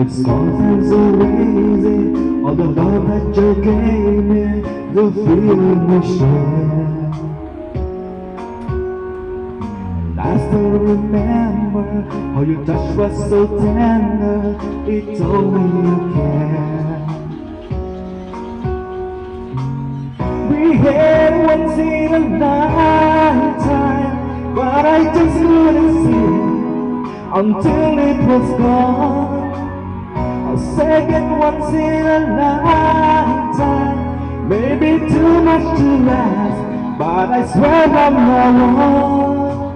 It's sometimes so easy, all the love that you gave me, the feeling we share. And I still remember how your touch was so tender, it told me you care. We had once in a lifetime, but I just couldn't see until it was gone. A second once in a lifetime, maybe too much to last, but I swear I'm not wrong.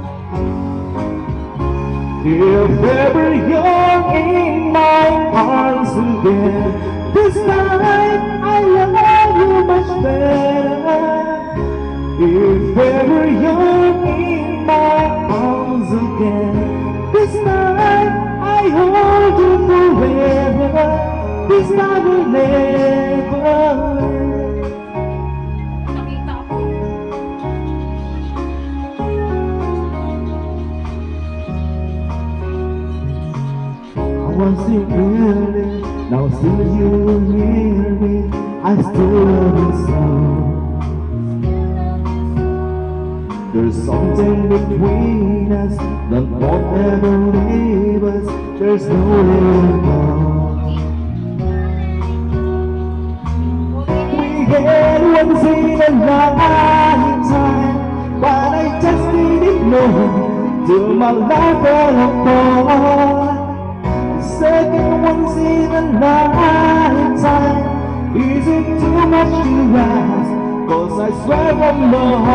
If ever you're in my arms again, this time I love you much better. If ever you're in my arms again, this time I hold you forever. This time will never end. Nakita ko. I was you really, now still you hear me. I still love you so. There's something between us that won't ever leave us. There's nowhere to go. We had once in a lifetime, but I just didn't know till my life fell apart. The second once in a lifetime, is it too much to ask? 'Cause I swear I'm not.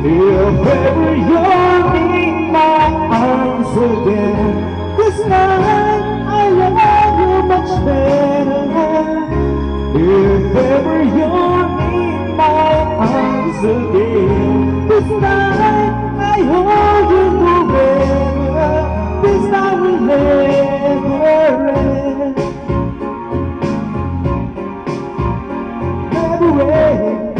If ever you're in my arms again, this night I love you much better. If ever you're in my arms again, this night I hold you forever. This night will never end. Never end.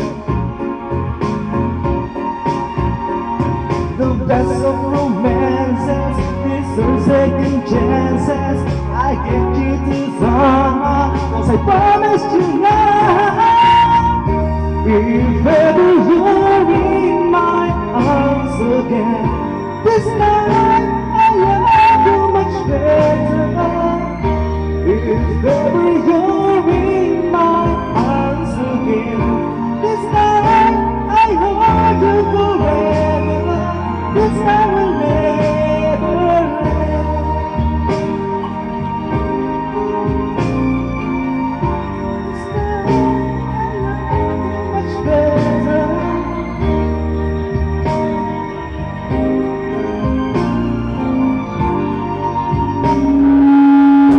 The best of romances deserve second chances. I give you to someone, 'cause I promised you now. If ever you're in my arms again, this night I love you much better. If ever you're